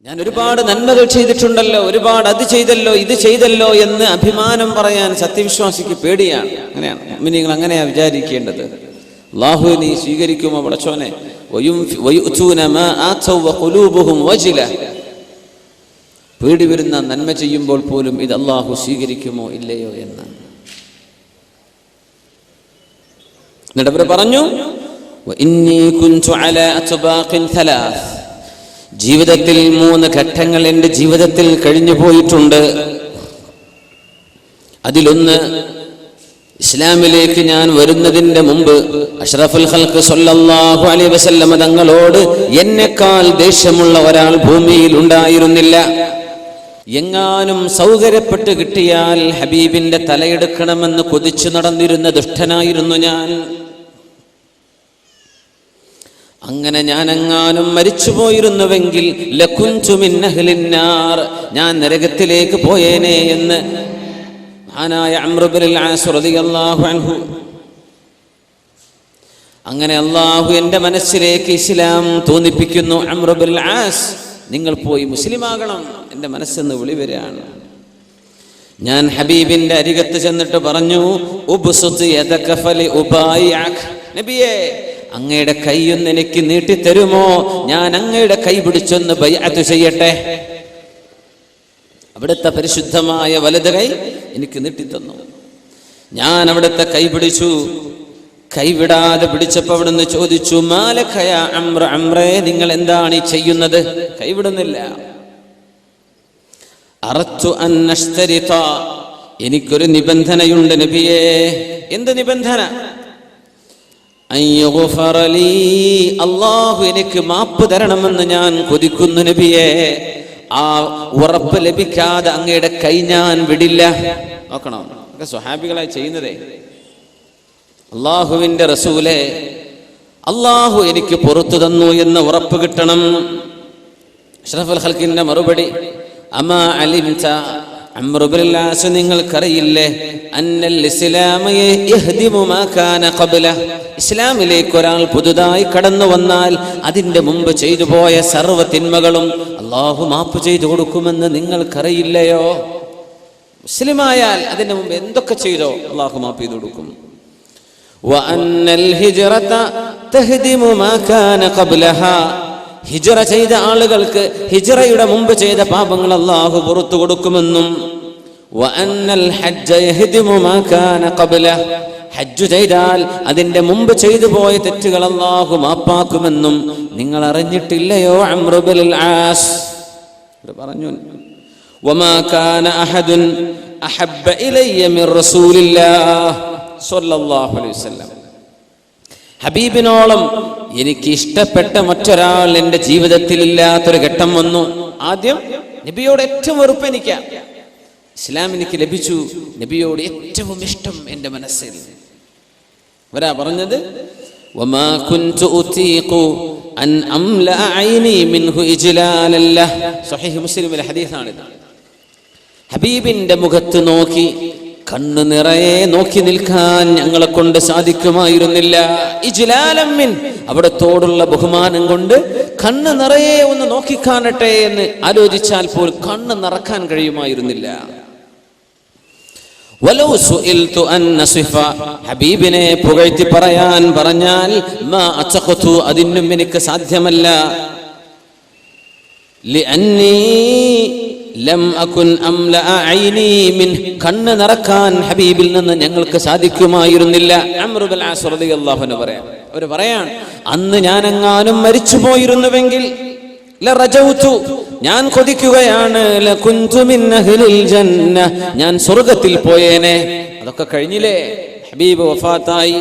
ഞാൻ ഒരുപാട് നന്മകൾ ചെയ്തിട്ടുണ്ടല്ലോ, ഒരുപാട് അത് ചെയ്തല്ലോ ഇത് ചെയ്തല്ലോ എന്ന് അഭിമാനം പറയാൻ സത്യവിശ്വാസിക്ക് പേടിയാണ്. അങ്ങനെയാണ് മുഅ്മിനീങ്ങൾ അങ്ങനെയാ വിചാരിക്കേണ്ടത്. അല്ലാഹു നീ സ്വീകരിക്കുമോ പടച്ചോനെ? പേടി വരുന്ന നന്മ ചെയ്യുമ്പോൾ പോലും ഇത് അല്ലാഹു സ്വീകരിക്കുമോ ഇല്ലയോ എന്ന്. എന്നിട്ട് അവർ പറഞ്ഞു, ജീവിതത്തിൽ 3 ഘട്ടങ്ങൾ എൻ്റെ ജീവിതത്തിൽ കഴിഞ്ഞു പോയിട്ടുണ്ട്. അതിലൊന്ന്, ഇസ്ലാമിലേക്ക് ഞാൻ വരുന്നതിൻ്റെ മുമ്പ് അഷ്റഫുൽ ഖൽഖ് സ്വല്ലല്ലാഹു അലൈഹി വസല്ലം തങ്ങളോട് എന്നെക്കാൾ ദേഷ്യമുള്ള ഒരാൾ ഭൂമിയിൽ ഉണ്ടായിരുന്നില്ല. എങ്ങാനും സൗകര്യപ്പെട്ട് കിട്ടിയാൽ ഹബീബിന്റെ തലയെടുക്കണമെന്ന് കൊതിച്ചു നടന്നിരുന്ന ദുഷ്ടനായിരുന്നു ഞാൻ. അങ്ങനെ ഞാനെങ്ങാനും മരിച്ചുപോയിരുന്നുവെങ്കിൽ ലകുൻതു മിൻ അഹ്ലിന്നാർ, ഞാൻ നരകത്തിലേക്ക് പോയേനെ എന്ന് മഹാനായ അംർ ഇബ്നുൽ ആസ് റളിയല്ലാഹു അൻഹു. അങ്ങനെ അല്ലാഹു എൻ്റെ മനസ്സിലേക്ക് ഇസ്ലാം തോന്നിപ്പിക്കുന്നു. അംർ ഇബ്നുൽ ആസ്, നിങ്ങൾ പോയി മുസ്ലിമാകണം, എൻ്റെ മനസ്സെന്ന് വിളി വരികയാണ്. ഞാൻ ഹബീബിന്റെ അരികത്ത് ചെന്നിട്ട് പറഞ്ഞു, ഉബ്സുത് യദക ഫലി ഉബായിഅക, നബിയേ അങ്ങയുടെ കൈയൊന്ന് എനിക്ക് നീട്ടിത്തരുമോ? ഞാൻ അങ്ങയുടെ കൈ പിടിച്ചൊന്ന് ബൈഅത്ത് ചെയ്യട്ടെ. അവിടുത്തെ പരിശുദ്ധമായ വലത് കൈ എനിക്ക് നീട്ടിത്തന്നു. ഞാൻ അവിടുത്തെ കൈ പിടിച്ചു. കൈവിടാതെ പിടിച്ചപ്പോൾ അവിടുന്ന് ചോദിച്ചു, മാലക യാ അംർ, അംറേ നിങ്ങൾ എന്താണ് ഈ ചെയ്യുന്നത്? കൈവിടുന്നില്ല. അറത്തു അൻ അശ്തരിത, എനിക്കൊരു നിബന്ധനയുണ്ട് നബിയേ. എന്ത് നിബന്ധന? അല്ലാഹു എനിക്ക് മാപ്പ് തരണമെന്ന് ഞാൻ കൊതിക്കുന്നു നബിയേ. ആ ഉറപ്പ് ലഭിക്കാതെ അങ്ങയുടെ കൈ ഞാൻ വിടില്ല. നോക്കണം, ഒക്കെ സ്വഹാബികളായി ചെയ്യുന്നതേ. അല്ലാഹുവിന്റെ റസൂലേ, അല്ലാഹു എനിക്ക് പുറത്തു തന്നു എന്ന് ഉറപ്പ് കിട്ടണം. അഷ്റഫുൽ ഖൽഖിന്റെ മറുപടി, അമാ അലിംത അംർ ഇബ്നുൽ ആസ്, നിങ്ങൾക്കറിയില്ലേ അന്നൽ ഇസ്ലാമ യഹ്ദിമു മാ കാന ഖബ്ല, ഇസ്ലാമിലേക്ക് ഒരാൾ പുതുതായി കടന്നു വന്നാൽ അതിന്റെ മുമ്പ് ചെയ്തു പോയ സർവ്വ തിന്മകളും അല്ലാഹു മാപ്പ് ചെയ്തു കൊടുക്കുമെന്ന് നിങ്ങൾക്കറിയില്ലയോ? മുസ്ലിമായാൽ അതിന്റെ മുമ്പ് എന്തൊക്കെ ചെയ്തോ അല്ലാഹു മാപ്പ് ചെയ്തു കൊടുക്കും. വഅന്നൽ ഹിജ്റത തഹ്ദിമു മാ കാന ഖബ്ലഹാ, ഹിജ്റ ചെയ്ത ആളുകൾക്ക് ഹിജ്റയുടെ മുമ്പ് ചെയ്ത പാപങ്ങൾ അല്ലാഹു പുറത്തു കൊടുക്കുമെന്നും വഅന്നൽ ഹജ്ജ യഹ്ദിമു മാ കാന ഖബ്ല, ഹജ്ജ് ചെയ്താൽ അതിന്റെ മുമ്പ് ചെയ്തു പോയ തെറ്റുകൾ അല്ലാഹു മാപ്പാക്കുമെന്നും നിങ്ങൾ അറിഞ്ഞിട്ടില്ലയോ അംർ ഇബ്നുൽ ആസ്? പറഞ്ഞു, വമാ കാന അഹദുൻ അഹബ്ബ ഇലയ്യ മിർ റസൂലില്ലാഹ് സ്വല്ലല്ലാഹു അലൈഹി വസല്ലം, ഹബീബിനോളം എനിക്ക് ഇഷ്ടപ്പെട്ട മറ്റൊരാൾ എൻ്റെ ജീവിതത്തിൽ ഇല്ലാത്തൊരു ഘട്ടം വന്നു. ആദ്യം നബിയോട് ഏറ്റവും വെറുപ്പ് എനിക്കാണ്. ഇസ്ലാം എനിക്ക് ലഭിച്ചു, നബിയോട് ഏറ്റവും ഇഷ്ടം എൻ്റെ മനസ്സിൽ. വരാ പറഞ്ഞത്, വമാ കുൻതു ഉതീഖു അൻ അംല ഐനി മിൻഹു ഇജ്ലാലല്ലാ, സ്വഹീഹ് മുസ്ലിമിലെ ഹദീസാണിത്. ഹബീബിന്റെ മുഖത്ത് നോക്കി കണ്ണ് നിറയെ നോക്കി നിൽക്കാൻ ഞങ്ങളെ കൊണ്ട് സാധിക്കുമായിരുന്നില്ല. ഇജ്ലാലം മിൻ, അവിടത്തോടുള്ള ബഹുമാനം കൊണ്ട് കണ്ണ് നിറയെ ഒന്ന് നോക്കിക്കാണട്ടെ എന്ന് ആലോചിച്ചാൽ പോലും കണ്ണ് നിറക്കാൻ കഴിയുമായിരുന്നില്ല. വലൗ സുഇൽതു അൻ നസിഫ, ഹബീബിനെ പുകഴ്ത്തി പറയാൻ പറഞ്ഞാൽ മാ അതഖതു, അതിനും എനിക്ക് സാധ്യമല്ല. ലിഅന്നി ലം അകുൻ അംല ഐനി മിൻ, കണ്ണ് നിറക്കാൻ ഹബീബിൽ നിന്ന് ഞങ്ങൾക്ക് സാധിക്കുമായിരുന്നില്ല. അംർ ഇബ്നുൽ ആസ് റളിയല്ലാഹു അൻഹു പറയാം, അവർ പറയാൻ, അന്ന് ഞാനെങ്ങാനും മരിച്ചു പോയിരുന്നുവെങ്കിൽ ലറജൗതു, ഞാൻ കൊതിക്കുകയാണ്, ലകുൻതു മിൻ അഹ്ലിൽ ജന്ന, ഞാൻ സ്വർഗ്ഗത്തിൽ പോയേനെ. അതൊക്കെ കഴിഞ്ഞില്ലേ, ഹബീബ് വഫാത്തായി.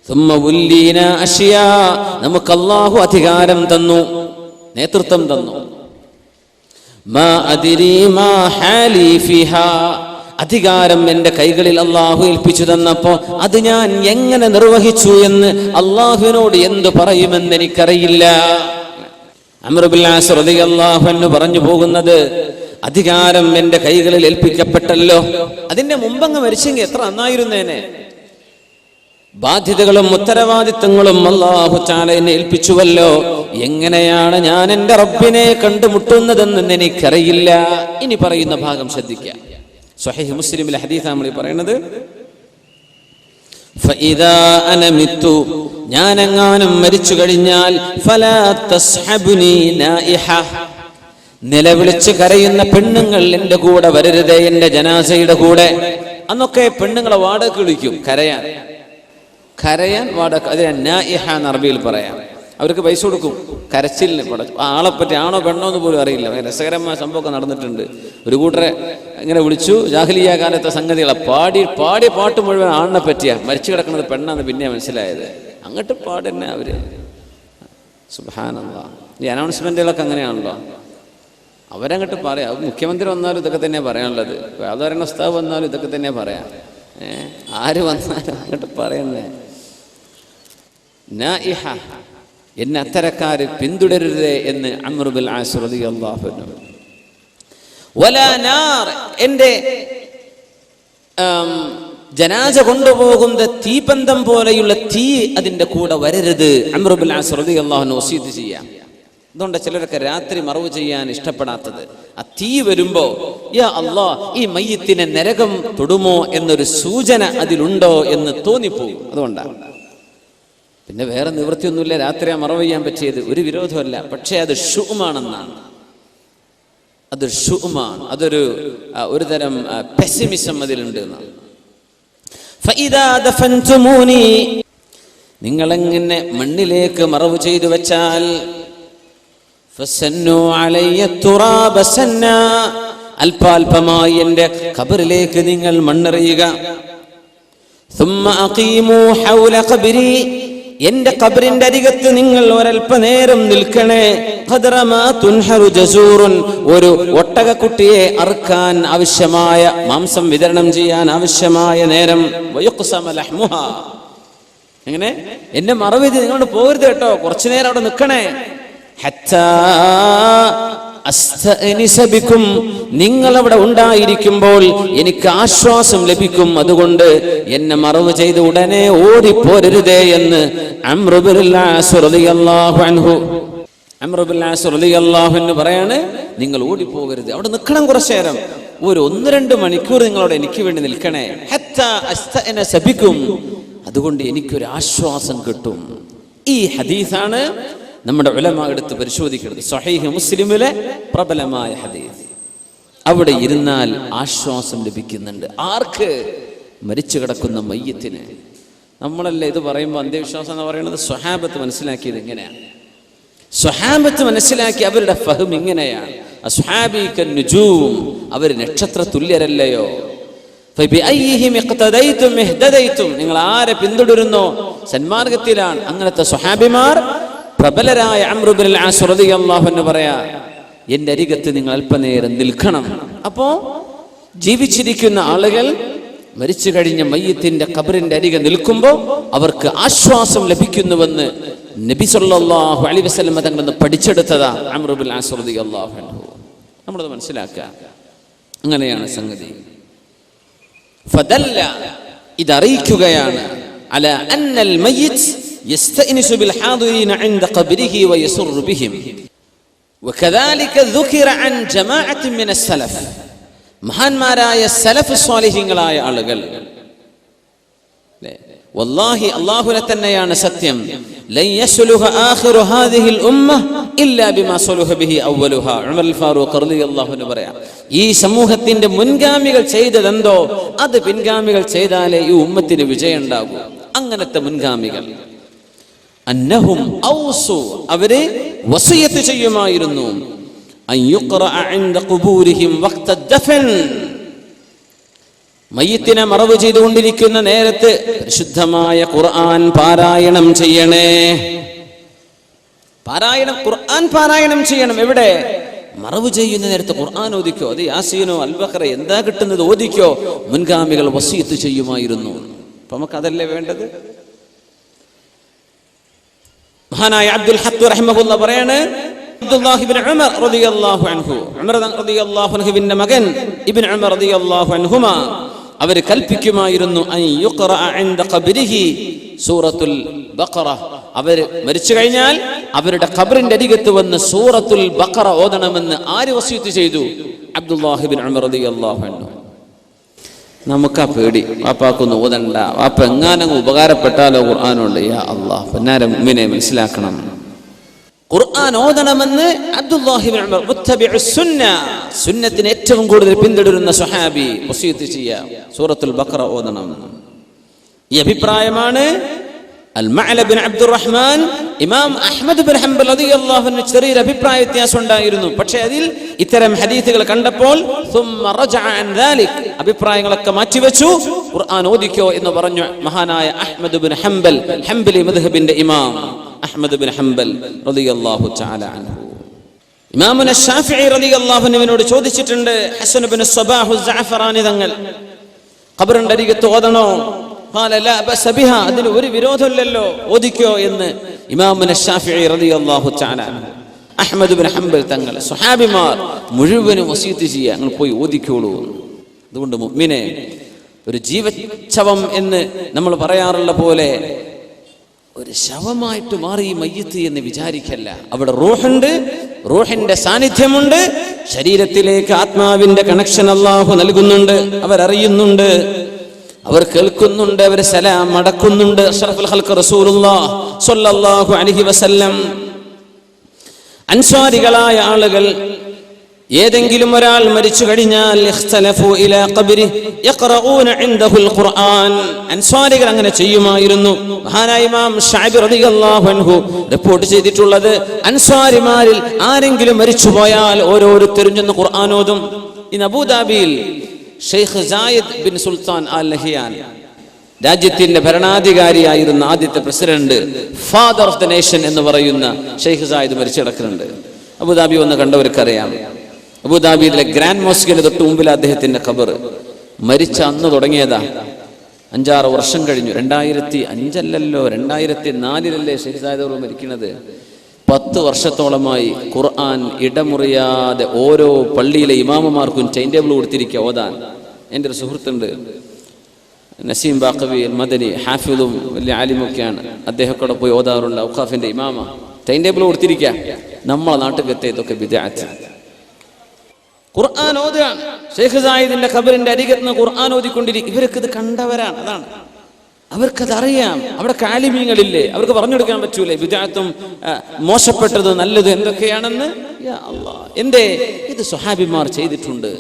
ثم ولينا أشياء, നമുക്ക് അല്ലാഹു അധികാരം തന്നു, നേതൃത്വം തന്നു. മാ അദ്രി മാ ഹാലി ഫിഹാ, അധികാരം എൻ്റെ കൈകളിൽ അല്ലാഹു ഏൽപ്പിച്ചു തന്നപ്പോ അത് ഞാൻ എങ്ങനെ നിർവഹിച്ചു എന്ന് അല്ലാഹുവിനോട് എന്തു പറയുമെന്ന് എനിക്കറിയില്ല. അംർ ഇബ്നുൽ ആസ് റളിയല്ലാഹു അൻഹു പറഞ്ഞു പോകുന്നത്, അധികാരം എൻ്റെ കൈകളിൽ ഏൽപ്പിക്കപ്പെട്ടല്ലോ, അതിന്റെ മുമ്പങ്ങ് മരിച്ചെങ്കിൽ എത്ര നന്നായിരുന്നേനെ. ബാധ്യതകളും ഉത്തരവാദിത്തങ്ങളും അല്ലാഹു തആല എന്നെ ഏൽപ്പിച്ചുവല്ലോ എങ്ങനെയാണ് ഞാൻ എൻ്റെ റബ്ബിനെ കണ്ടുമുട്ടുന്നതെന്ന് എനിക്കറിയില്ല. ഇനി പറയുന്ന ഭാഗം ശ്രദ്ധിക്കാം. സ്വഹീഹ് മുസ്ലിമിലെ ഹദീസാണ് നമ്മൾ പറയുന്നത്. ഫഇദാ അന മിത്തു, ഞാനെങ്ങാനും മരിച്ചു കഴിഞ്ഞാൽ ഫലാ തസ്ഹബുനി നായിഹ, നിലവിളിച്ച് കരയുന്ന പെണ്ണുങ്ങൾ എൻ്റെ കൂടെ വരരുതേ, എൻ്റെ ജനാസയുടെ കൂടെ. അന്നൊക്കെ പെണ്ണുങ്ങളെ വാടക വിളിക്കും കരയാൻ വാടക. അതിന് നായിഹ എന്ന് അറബിയിൽ പറയാം. അവർക്ക് പൈസ കൊടുക്കും കരച്ചിലിന്. ആളെപ്പറ്റി ആണോ പെണ്ണോ എന്ന് പോലും അറിയില്ല. രസകരമായ സംഭവമൊക്കെ നടന്നിട്ടുണ്ട്. ഒരു കൂട്ടരെ ഇങ്ങനെ വിളിച്ചു, ജാഹിലിയ കാലത്തെ സംഗതികളെ പാടിയ പാട്ട് മുഴുവൻ ആണിനെ പറ്റിയാ, മരിച്ചു കിടക്കുന്നത് പെണ്ണാന്ന് പിന്നെ മനസ്സിലായത്. അങ്ങോട്ട് പാടന്നെ അവര്. സുബ്ഹാനല്ലാഹ്. ഈ അനൗൺസ്മെന്റുകളൊക്കെ അങ്ങനെയാണല്ലോ, അവരങ്ങോട്ട് പറയാം. മുഖ്യമന്ത്രി വന്നാലും ഇതൊക്കെ തന്നെ പറയാനുള്ളത്, സാധാരണ ഉസ്താദ് വന്നാലും ഇതൊക്കെ തന്നെ പറയാം. ആര് വന്നാലും അങ്ങോട്ട് പറയുന്നേ നായിഹ, എന്നെ അത്തരക്കാര് പിന്തുടരുതേ എന്ന് അംർ ബിൻ ആസ് റളിയല്ലാഹു അൻഹു. വലാ നാർ, എൻ്റെ ജനാസ കൊണ്ടുപോകുന്ന തീപന്തം പോലെയുള്ള തീ അതിൻ്റെ കൂടെ വരരുത്. അംർ ബിൻ ആസ് റളിയല്ലാഹു അൻഹു വസീയത്ത് ചെയ്യാം. അതുകൊണ്ട് ചിലരൊക്കെ രാത്രി മറവ് ചെയ്യാൻ ഇഷ്ടപ്പെടാത്തത്. ആ തീ വരുമ്പോ യാ അല്ലാഹ്, ഈ മയ്യത്തിനെ നരകം തൊടുമോ എന്നൊരു സൂചന അതിലുണ്ടോ എന്ന് തോന്നിപ്പോകും. അതുകൊണ്ടാണ്. പിന്നെ വേറെ നിവൃത്തിയൊന്നുമില്ല, രാത്രി മറവ് ചെയ്യാൻ പറ്റിയത്, ഒരു വിരോധമല്ല. പക്ഷേ അത് ഷുഉമാണെന്നാണ്. അത് ഷുഉമാണ്, അതൊരു തരം പെസിമിസം അതിലുണ്ട് എന്നാണ്. ഫഇദാ ദഫൻതുമൂനി, നിങ്ങളെങ്ങനെ മണ്ണിലേക്ക് മറവ് ചെയ്തു വെച്ചാൽ ഫസന്നു അലയ്യ തുറാബ സന്നാ, അല്പാൽപമായി എൻ്റെ ഖബറിലേക്ക് നിങ്ങൾ മണ്ണെറിയുക. ثم أقيموا حول قبري, എൻ്റെ ഖബറിന്റെ അരികത്ത് നിങ്ങൾ ഒരൽപ്പനേരം നിൽക്കണേ. ഖദ്റമാ തുൻഹറു ജസൂറുൻ, ഒരു ഒട്ടകക്കുട്ടിയെ അറുക്കാൻ ആവശ്യമായ മാംസം വിതരണം ചെയ്യാൻ ആവശ്യമായ നേരം. വയുഖ്സമ ലഹ്മുഹാ, എങ്ങനെ എന്നെ മറവ് ചെയ്ത് നിങ്ങളോട് പോകരുത് കേട്ടോ, കുറച്ചു നേരം അവിടെ നിൽക്കണേ. ഹത്താ അസ്തഅനിസ ബിക്കും, നിങ്ങൾ അവിടെ ഉണ്ടായിരിക്കുമ്പോൾ എനിക്ക് ആശ്വാസം ലഭിക്കും. അതുകൊണ്ട് എന്നെ മറവ് ചെയ്ത് ഉടനെ ഓടിപ്പോരരുതേ എന്ന് അംർ ബിൻ ആസ് റളിയല്ലാഹു അൻഹു പറയാണ്. നിങ്ങൾ ഓടിപ്പോകരുത്, അവിടെ നിൽക്കണം കുറച്ചു നേരം, ഒരു 1-2 മണിക്കൂർ നിങ്ങളവിടെ എനിക്ക് വേണ്ടി നിൽക്കണേ. ഹത്താ അസ്തഅനിസ ബിക്കും, അതുകൊണ്ട് എനിക്കൊരു ആശ്വാസം കിട്ടും. ഈ ഹദീസാണ് നമ്മുടെ ഉലമാ എടുത്ത് പരിശോധിക്കുന്നത്. സ്വഹീഹ് മുസ്ലിമിലെ പ്രബലമായ ഹദീസ്. അവിടെ ഇരുന്നാൽ ആശ്വാസം ലഭിക്കുന്നുണ്ട്. ആർക്ക്? മരിച്ചു കിടക്കുന്ന മയ്യത്തിന്. നമ്മളല്ലേ ഇത് പറയുമ്പോൾ അന്ത്യവിശ്വാസം എന്ന് പറയുന്നത്. സ്വഹാബത്ത് മനസ്സിലാക്കിയത് ഇങ്ങനെയാണ്. സ്വഹാബത്ത് മനസ്സിലാക്കി അവരുടെ ഫഹം ഇങ്ങനെയാണ്. അസ്ഹാബി കന്നുജൂം, അവർ നക്ഷത്ര തുല്യരല്ലയോ. ഫബിഅയ്യിഹിം ഇഖ്തദൈതും ഇഹ്തദൈതും, നിങ്ങൾ ആരെ പിന്തുടരുന്നോ സന്മാർഗത്തിലാണ്. അങ്ങനത്തെ സ്വഹാബിമാർ പ്രബലരായ അംർ ബിൻ ആസ് റളിയല്ലാഹു അൻഹു പറയാ, എൻ്റെ അരികത്ത് നിങ്ങൾ അല്പനേരം നിൽക്കണം. അപ്പോ ജീവിച്ചിരിക്കുന്ന ആളുകൾ മരിച്ചു കഴിഞ്ഞ മയ്യത്തിന്റെ ഖബറിന്റെ അരികെ നിൽക്കുമ്പോൾ അവർക്ക് ആശ്വാസം ലഭിക്കുന്നുവെന്ന് നബി സല്ലല്ലാഹു അലൈഹി വസല്ലം തങ്ങൾ പഠിച്ചെടുത്തതാ അംർ ബിൻ ആസ് റളിയല്ലാഹു അൻഹു. നമ്മളത് മനസ്സിലാക്കുക. അങ്ങനെയാണ് സംഗതി. ഫദല്ല, ഇതറിയിക്കുകയാണ് അല അന്നൽ മയ്യിത്ത് يستأنس بالحاضرين عند قبره ويسر بهم وكذلك ذكر عن جماعة من السلف, മഹാന്മാരായ സലഫ് സ്വാലിഹീങ്ങളായ ആളുകൾ. വല്ലാഹി, അല്ലാഹുവിനെ തന്നെയാണ് സത്യം. ലൻ യസ്ലുഹ ആഖിറു ഹാദിഹിൽ ഉമ്മ ഇല്ലാ ബിമാ സലഹ ബിഹി അവ്വലുഹാ. ഉമർ അൽ ഫാറൂഖ് റളിയല്ലാഹു അൻഹു പറയാ, ഈ സമൂഹത്തിന്റെ മുൻഗാമികൾ ചെയ്തതെന്തോ അത് പിൻഗാമികൾ ചെയ്താലേ ഈ ഉമ്മത്തിന് വിജയം ഉണ്ടാകൂ. അങ്ങനത്തെ മുൻഗാമികൾ അന്നഹും ഔസു, അവരെ വസിയത്ത് ചെയ്യുമായിരുന്നു. അൻ യുഖറഅ ഇൻദ ഖുബൂരിഹിം വഖ്ത ദഫൻ, മയ്യിത്തിനെ മറവ് ചെയ്തുകൊണ്ടിരിക്കുന്ന നേരത്ത് പരിശുദ്ധമായ ഖുർആൻ പാരായണം ചെയ്യണേ. ഖുർആൻ പാരായണം ചെയ്യണം. എവിടെ? മറവ് ചെയ്യുന്ന നേരത്ത് ഖുർആൻ ഓദിക്കോ. അത് യാസീനോ അൽബഖറ എന്താ കിട്ടുന്നത് ഓദിക്കോ. മുൻഗാമികൾ വസിയത്ത് ചെയ്യുമായിരുന്നു. അപ്പൊ നമുക്ക് അതല്ലേ വേണ്ടത്. മഹാനായ അബ്ദുൽ ഹഖ് റഹിമഹുല്ലാഹ് പറയാണ്, അബ്ദുല്ലാഹ് ഇബ്നു ഉമർ റളിയല്ലാഹു അൻഹു, ഉമർ റളിയല്ലാഹു അൻഹുവിന്റെ മകൻ ഇബ്നു ഉമർ റളിയല്ലാഹു അൻഹുമാ, അവർ കൽപ്പിക്കുമായിരുന്നു അൻ യുഖറഅ ഇൻദ ഖബ്രിഹി സൂറത്തുൽ ബഖറ. അവർ മരിച്ചു കഴിഞ്ഞാൽ അവരുടെ ഖബറിന്റെ അരികത്ത് വന്ന് സൂറത്തുൽ ബഖറ ഓതണമെന്ന് ആര് വസിയത്ത് ചെയ്തു? അബ്ദുല്ലാഹി ഇബ്നു ഉമർ റളിയല്ലാഹു അൻഹു. നമുക്കാ പേടി, വാപ്പാക്കൊന്നും ഓതണ്ട, വാപ്പ എങ്ങാനങ്ങ് ഉപകാരപ്പെട്ടാലോ ഖുർആനുണ്ട്. യാ അല്ലാഹ്, പൊന്നാര മുഅ്മിനെ മനസ്സിലാക്കണം, ഖുർആൻ ഓതണമെന്ന് അബ്ദുല്ലാഹി ഇബ്നു ഉമർ മുത്തബിഉസ് സുന്ന, സുന്നത്തിനെ ഏറ്റവും കൂടുതൽ പിന്തുടരുന്ന സ്വഹാബി വസിയത്ത് ചെയ്യാ സൂറത്തുൽ ബഖറ ഓതണം. ഈ അഭിപ്രായമാണ് അൽ-മഅല ബിൻ അബ്ദുറഹ്മാൻ ഇമാം അഹ്മദ് ബിൻ ഹംബൽ റളിയല്ലാഹു അൻഹു ചെറിയൊരു അഭിപ്രായ വ്യത്യാസം ഉണ്ടായിരുന്നു. പക്ഷേ അതിൽ ഇത്തരം ഹദീസുകൾ കണ്ടപ്പോൾ സുമ്മ റജഅ അൻ ദാലിക്, അഭിപ്രായങ്ങളൊക്കെ മാറ്റിവെച്ചു, ഖുർആൻ ഓദിക്കോ എന്ന് പറഞ്ഞു മഹാനായ അഹ്മദ് ബിൻ ഹംബൽ, ഹംബലി മദ്ഹബിന്റെ ഇമാം അഹ്മദ് ബിൻ ഹംബൽ റളിയല്ലാഹു തആല അൻഹു. ഇമാമുന ശാഫിഈ റളിയല്ലാഹു അൻഹുവിനോട് ചോദിച്ചിട്ടുണ്ട് ഹസൻ ബിൻ സ്വബാഹു സഅഫറാനി തങ്ങൾ, ഖബറിന്റെ അരികത്ത് ഓതണോ? അതിന് ഒരു വിരോധമില്ലല്ലോ, ഓദിക്കോ എന്ന് ഇമാമുന ശാഫിഈ റളിയല്ലാഹു തആല അൻഹു. അഹ്മദ് ബിൻ ഹംബൽ തങ്ങൾ, സ്വഹാബിമാർ മുഴുവനും വസിയത്ത് ചെയ്യുക, നിങ്ങൾ പോയി ഓദിക്കോളൂ. അതുകൊണ്ട് മുഅ്മിനെ, ഒരു ജീവച്ഛവം എന്ന് നമ്മൾ പറയാറുള്ള പോലെ ഒരു ശവമായിട്ട് മാറി മയ്യിത്ത് എന്ന് വിചാരിക്കല്ല. അവിടെ റൂഹുണ്ട്, റൂഹിന്റെ സാന്നിധ്യമുണ്ട്, ശരീരത്തിലേക്ക് ആത്മാവിന്റെ കണക്ഷൻ അല്ലാഹു നൽകുന്നുണ്ട്. അവരറിയുന്നുണ്ട്, അവർ കേൾക്കുന്നുണ്ട്, അവർ സലാം മടക്കുന്നുണ്ട്. അഷ്റഫുൽ ഖൽഖ് റസൂലുള്ളാഹി സ്വല്ലല്ലാഹു അലൈഹി വസല്ലം, അൻസ്വാരികളായ ആളുകൾ ഏതെങ്കിലും ഒരാൾ മരിച്ചു കഴിഞ്ഞാൽ ഇഖ്തലഫു ഇലാ ഖബ്രി യഖറഊന ഇൻദഹുൽ ഖുർആൻ, അൻസ്വാരികൾ അങ്ങനെ ചെയ്യുമായിരുന്നു. മഹാനായ ഇമാം ശഅബി റളിയല്ലാഹു അൻഹു റിപ്പോർട്ട് ചെയ്തിട്ടുള്ളത്, അൻസ്വാരിമാരിൽ ആരെങ്കിലും മരിച്ചു പോയാൽ ഓരോരുത്തരും ചെന്ന് ഖുർആൻ ഓതും. ഇൻ അബൂദാബിയിൽ Sheikh Zayed bin Sultan Al Nahyan, രാജ്യത്തിന്റെ ഭരണാധികാരിയായിരുന്ന ആദ്യത്തെ president, father of the nation എന്ന് പറയുന്ന ഷെയ്ഖ് സായിദ് മരിച്ചു കിടക്കുന്നുണ്ട്. അബുദാബി വന്ന് കണ്ടവർക്കറിയാം. അബുദാബിയിലെ ഗ്രാൻഡ് മോസ്കിന് തൊട്ട് മുമ്പിൽ അദ്ദേഹത്തിന്റെ ഖബർ. മരിച്ച അന്ന് തുടങ്ങിയതാ, 5-6 വർഷം കഴിഞ്ഞു. 2005 2004 ഷെയ്ഖ് സായിദ് മരിക്കുന്നത്. 10 വർഷത്തോളമായി ഖുർആൻ ഇടമുറിയാതെ ഓരോ പള്ളിയിലെ ഇമാമമാർക്കും ടൈം ടേബിൾ കൊടുത്തിരിക്കുക ഓതാൻ. എൻ്റെ ഒരു സുഹൃത്തുണ്ട്, നസീം ബാഖവി മദനി, ഹാഫിദും വലിയ ആലിമൊക്കെയാണ്. അദ്ദേഹത്തോടെ പോയി ഓതാറുണ്ട്. ഔഖാഫിന്റെ ഇമാമ ടൈം ടേബിൾ കൊടുത്തിരിക്കുക. നമ്മളെ നാട്ടിലെത്തെ ഇതൊക്കെ ബിദ്അത്ത്. ഖുർആൻ ഓതുകയാണ്. ഷെയ്ഖ് സായിദിന്റെ ഖബറിന്റെ അരികത്ത് നിന്ന് ഖുർആൻ ഓതിക്കൊണ്ടിരിക്കും. ഇവർക്ക് ഇത് കണ്ടവരാണ്, അതാണ് അവർക്കത് അറിയാം. അവിടെ ആലിമീങ്ങളില്ലേ, അവർക്ക് പറഞ്ഞു കൊടുക്കാൻ പറ്റൂലേ ബിദ്അത്തും മോശപ്പെട്ടത് നല്ലത് എന്തൊക്കെയാണെന്ന്? യാ അല്ലാഹ്, എന്തേ ഇത് സ്വഹാബിമാർ ചെയ്തിട്ടുണ്ട്.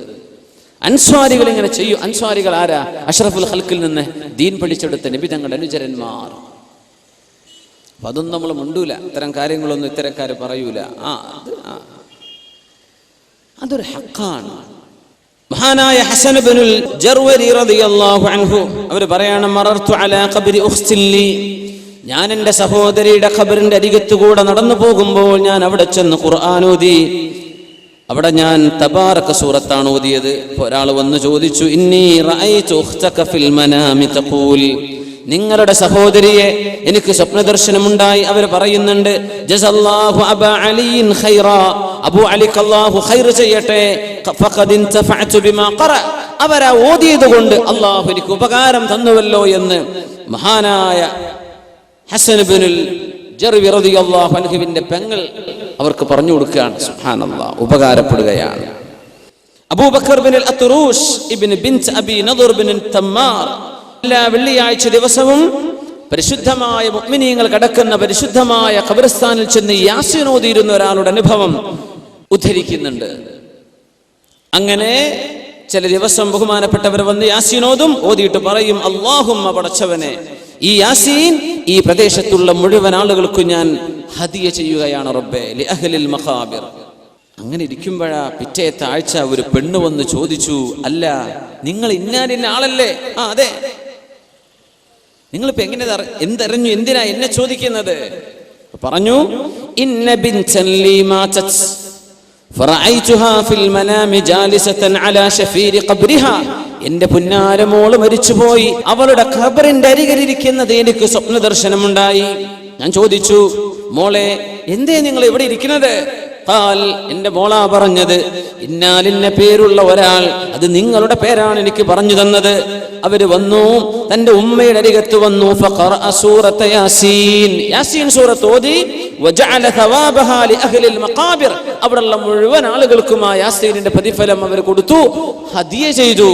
അൻസ്വാരികൾ ഇങ്ങനെ ചെയ്യും. അൻസ്വാരികൾ ആരാ? അഷ്റഫുൽ ഖൽഖിൽ നിന്ന് ദീൻ പഠിച്ചെടുത്ത നബി തങ്ങളുടെ അനുചരന്മാർ. അപ്പൊ അതൊന്നും നമ്മൾ മുണ്ടൂല, ഇത്തരം കാര്യങ്ങളൊന്നും ഇത്തരക്കാര് പറയൂല. അതൊരു ഹഖാണ്. മഹാനായ ഹസൻ ഇബ്നുൽ ജർവരി റളിയല്ലാഹു അൻഹു അവർ പറയാണ്, മറർതു അലാ ഖബ്രി ഉഖ്തിൻ ലി, ഞാൻ എൻ്റെ സഹോദരിയുടെ ഖബറിന്റെ അരികത്തുകൂടെ നടന്നു പോകുമ്പോൾ ഞാൻ അവിടെ ചെന്ന് ഖുർആൻ ഓതി. അവിടെ ഞാൻ തബാറക സൂറത്താണ് ഓതിയത്. ഒരാൾ വന്ന് ചോദിച്ചു, ഇന്നി റഅയ്തു ഉഖ്തക ഫിൽ മനാമി തഖൂൽ, നിങ്ങളുടെ സഹോദരിയെ എനിക്ക് സ്വപ്നദർശനമുണ്ടായി. അവർ പറയുന്നുണ്ട്, ജസല്ലാഹു അബാ അലിയിൻ ഖൈറാ, അബൂ അലിക്ക് അല്ലാഹു ഖൈർ ചെയ്യട്ടെ, ഫഖദ് ഇൻതഫഅതു ബിമാ ഖറ, അവരാ ഓതിയത് കൊണ്ട് അല്ലാഹു എനിക്ക് ഉപകാരം തന്നുവല്ലോ എന്ന് മഹാനായ ഹസൻ ഇബ്നുൽ ജർവി റളിയല്ലാഹു അൻഹുവിന്റെ പെങ്ങൾ അവർക്ക് പറഞ്ഞു കൊടുക്കുകയാണ്. സുബ്ഹാനല്ലാഹ്, ഉപകാരപ്പെടുകയാണ്. അബൂബക്കർ ബിൻ അത്റൂഷ് ഇബ്നു ബിൻത് അബി നദർ ബിൻ തമ്മാർ എല്ലാ വെള്ളിയാഴ്ച ദിവസവും പരിശുദ്ധമായ മുഅ്മിനീങ്ങൾ കടക്കുന്ന പരിശുദ്ധമായ ഖബർസ്ഥാനിൽ ചെന്ന് യാസീൻ ഓതിയിരുന്ന ഒരാളുടെ അനുഭവം ഉദ്ധരിക്കുന്നുണ്ട്. അങ്ങനെ ചില ദിവസം ബഹുമാനപ്പെട്ടവർ വന്ന് യാസീൻ ഓതും. ഓതിയിട്ട് പറയും, അല്ലാഹുമ്മ, പടച്ചവനെ, ഈ യാസീൻ ഈ പ്രദേശത്തുള്ള മുഴുവൻ ആളുകൾക്കും ഞാൻ ഹദിയ ചെയ്യുകയാണ് റബ്ബേ, ലി അഹ്ലിൽ മഖാബിർ. അങ്ങനെ ഇരിക്കുമ്പോഴാ പിറ്റേത്തെ ആഴ്ച ഒരു പെണ്ണ് വന്ന് ചോദിച്ചു, അല്ല നിങ്ങൾ ഇന്ന ആളല്ലേ? അതെ. നിങ്ങളിപ്പോ എങ്ങനെ എന്തറിഞ്ഞു, എന്തിനാ എന്നെ ചോദിക്കുന്നത്? പറഞ്ഞു, ഇന്ന ബിൻതൻ ലീ മാതത് ഫറഅയ്തുഹാ ഫിൽ മനാമി ജാലിസതൻ അലാ ശഫീരി ഖബ്രിഹാ, എന്റെ പുന്നാരമോള് മരിച്ചുപോയി, അവളുടെ ഖബറിന്റെ അരികിലിരിക്കുന്നത് എനിക്ക് സ്വപ്ന ദർശനമുണ്ടായി. ഞാൻ ചോദിച്ചു, മോളെ എന്തേ നിങ്ങൾ ഇവിടെ ഇരിക്കുന്നത്? എന്റെ മോളാ പറഞ്ഞത്, ഇന്നാലിന്ന പേരുള്ള ഒരാൾ, അത് നിങ്ങളുടെ പേരാണ് എനിക്ക് പറഞ്ഞു തന്നത്. അവര് വന്നു, തന്റെ ഉമ്മയുടെ അരികത്ത് വന്നു. ഫഖറഅ സൂറത യാസീൻ, യാസീൻ സൂറത്ത് ഓതി. വജഅല തവാബഹാ ലിഅഹ്ലിൽ മഖാബിർ, അവിടെയുള്ള മുഴുവൻ ആളുകൾക്കും ആ യാസീനിന്റെ പ്രതിഫലം അവർ കൊടുത്തു, ഹദിയ ചെയ്തു.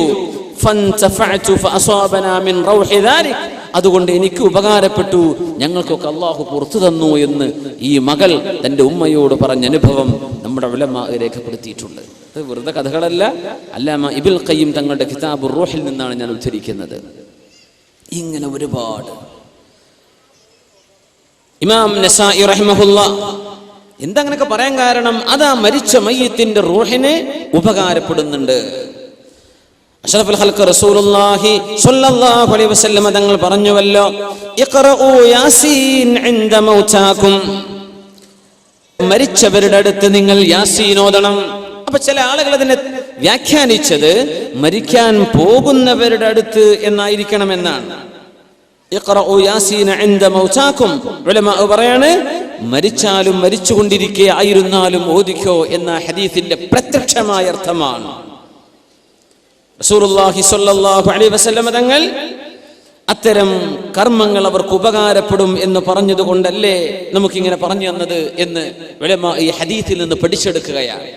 ഫൻതഫഅതു ഫഅസാബനാ മിൻ റൗഹി ദാലിക്, അതുകൊണ്ട് എനിക്ക് ഉപകാരപ്പെട്ടു, ഞങ്ങൾക്കൊക്കെ അള്ളാഹു പുറത്തു തന്നു എന്ന് ഈ മകൾ തൻ്റെ ഉമ്മയോട് പറഞ്ഞ അനുഭവം നമ്മുടെ ഉലമാ രേഖപ്പെടുത്തിയിട്ടുണ്ട്. ഇത് വെറുതെ കഥകളല്ല, അല്ലാമ ഇബ്നുൽ ഖയ്യിം തങ്ങളുടെ കിതാബുർ റൂഹിൽ നിന്നാണ് ഞാൻ ഉദ്ധരിക്കുന്നത്. ഇങ്ങനെ ഒരുപാട്. ഇമാം നസായി റഹിമഹുല്ലാഹ് എന്താ അങ്ങനെയൊക്കെ പറയാൻ കാരണം, അതാ മരിച്ച മയ്യിത്തിന്റെ റൂഹിനെ ഉപകാരപ്പെടുന്നുണ്ട്. അഷ്റഫുൽ ഖൽഖ് റസൂലുള്ളാഹി സ്വല്ലല്ലാഹു അലൈഹി വസല്ലം തങ്ങൾ പറഞ്ഞുവല്ലോ, ഇഖ്റഊ യാസീൻ ഇൻദ മൗതാകും, മരിച്ചവരുടെ അടുത്ത് നിങ്ങൾ യാസീൻ ഓതണം. അപ്പൊ ചില ആളുകൾ അതിനെ വ്യാഖ്യാനിച്ചത് മരിക്കാൻ പോകുന്നവരുടെ അടുത്ത് എന്നായിരിക്കണമെന്നാണ്. ഇഖ്റഊ യാസീൻ ഇൻദ മൗതാകും, ഉലമാ പറയാണ് മരിച്ചാലും മരിച്ചുകൊണ്ടിരിക്കെ ആയിരുന്നാലും ഓദിക്കോ എന്ന ഹദീസിന്റെ പ്രത്യക്ഷമായ അർത്ഥമാണ്. റസൂലുള്ളാഹി സ്വല്ലല്ലാഹു അലൈഹി വസല്ലം തങ്ങൾ അത്തരം കർമ്മങ്ങൾ അവർക്ക് ഉപകാരപ്പെടും എന്ന് പറഞ്ഞതുകൊണ്ടല്ലേ നമുക്കിങ്ങനെ പറഞ്ഞു തന്നത് എന്ന് ഉലമാ ഈ ഹദീസിൽ നിന്ന് പഠിച്ചെടുക്കുകയാണ്.